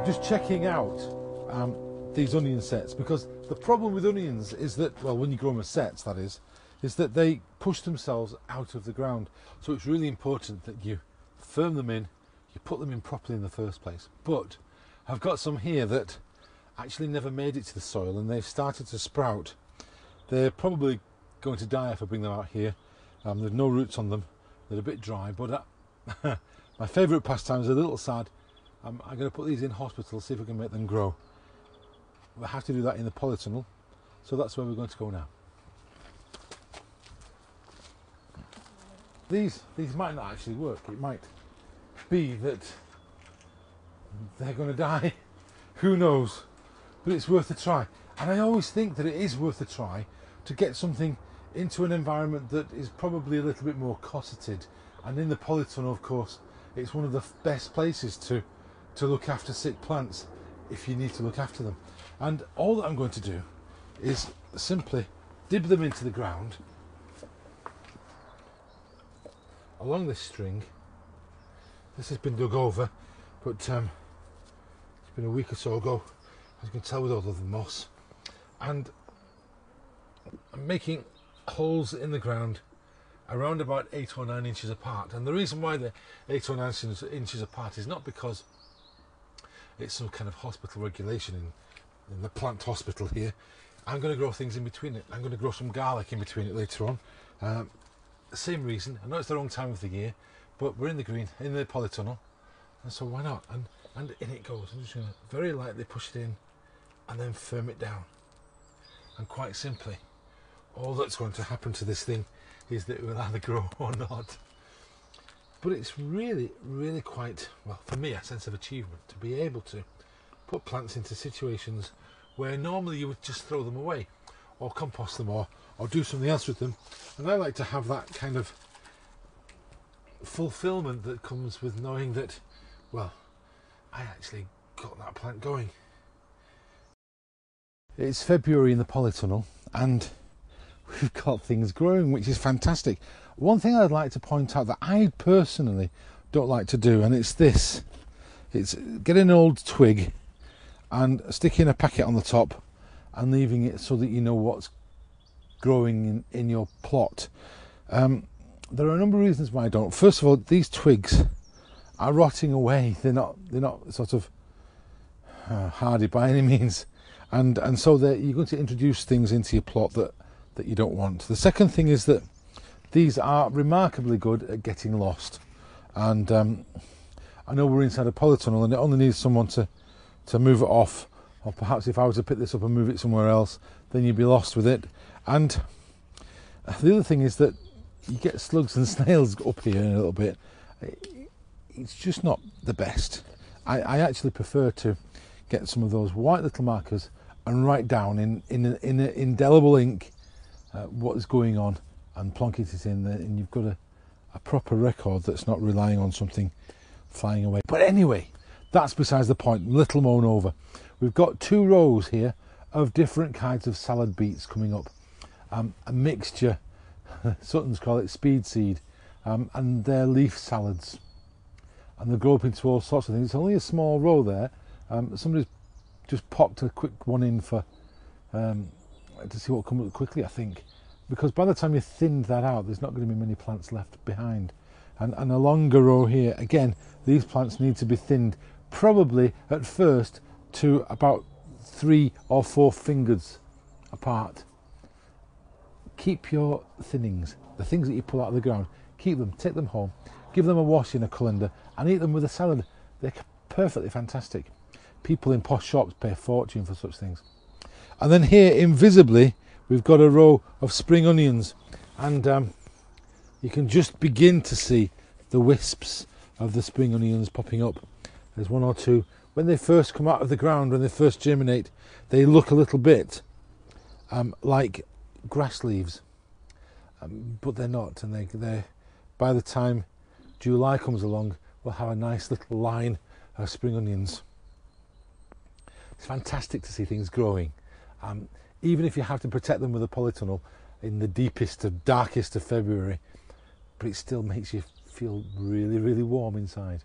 just checking out these onion sets, because the problem with onions is that, well, when you grow them as sets, that is that they push themselves out of the ground. So it's really important that you firm them in, you put them in properly in the first place. But I've got some here that actually never made it to the soil, and they've started to sprout. They're probably going to die if I bring them out here. There's no roots on them, they're a bit dry, but my favourite pastime is a little sad. I'm going to put these in hospital, see if we can make them grow. We'll have to do that in the polytunnel, so that's where we're going to go now. These might not actually work. It might be that they're going to die. Who knows? But it's worth a try. And I always think that it is worth a try to get something into an environment that is probably a little bit more cosseted. And in the polytunnel, of course, it's one of the best places to look after sick plants if you need to look after them. And all that I'm going to do is simply dip them into the ground along this string. This has been dug over, but it's been a week or so ago, as you can tell with all of the moss. And I'm making holes in the ground around about 8 or 9 inches apart. And the reason why they're 8 or 9 inches apart is not because it's some kind of hospital regulation in the plant hospital here. I'm going to grow things in between it. I'm going to grow some garlic in between it later on. Same reason. I know it's the wrong time of the year, but we're in the green, in the polytunnel, and so why not? And in it goes. I'm just going to very lightly push it in and then firm it down. And quite simply, all that's going to happen to this thing is that it will either grow or not. But it's really, really quite, well, for me, a sense of achievement to be able to put plants into situations where normally you would just throw them away or compost them or do something else with them. And I like to have that kind of fulfillment that comes with knowing that, well, I actually got that plant going. It's February in the polytunnel and we've got things growing, which is fantastic. One thing I'd like to point out that I personally don't like to do, and it's this. It's get an old twig and sticking a packet on the top and leaving it so that you know what's growing in your plot. There are a number of reasons why I don't. First of all, these twigs are rotting away. They're not sort of hardy by any means, and so you're going to introduce things into your plot that you don't want. The second thing is that these are remarkably good at getting lost, and I know we're inside a polytunnel and it only needs someone to move it off, or perhaps if I was to pick this up and move it somewhere else, then you'd be lost with it. And the other thing is that you get slugs and snails up here in a little bit. It's just not the best. I actually prefer to get some of those white little markers and write down in indelible ink what is going on and plonk it in there, and you've got a proper record that's not relying on something flying away. But anyway, that's besides the point. Little moan over. We've got 2 rows here of different kinds of salad beets coming up. A mixture, Suttons call it speed seed, and they're leaf salads. And they grow up into all sorts of things. It's only a small row there. Somebody's just popped a quick one in for to see what comes up quickly, I think. Because by the time you thinned that out, there's not going to be many plants left behind. And a longer row here, again, these plants need to be thinned, probably at first to about 3 or 4 fingers apart. Keep your thinnings, the things that you pull out of the ground, keep them, take them home, give them a wash in a colander and eat them with a salad. They're perfectly fantastic. People in posh shops pay a fortune for such things. And then here, invisibly, we've got a row of spring onions, and you can just begin to see the wisps of the spring onions popping up. There's 1 or 2. When they first come out of the ground, when they first germinate, they look a little bit like grass leaves, but they're not, and they're by the time July comes along, we'll have a nice little line of spring onions. It's fantastic to see things growing, even if you have to protect them with a polytunnel in the deepest of darkest of February, but it still makes you feel really, really warm inside.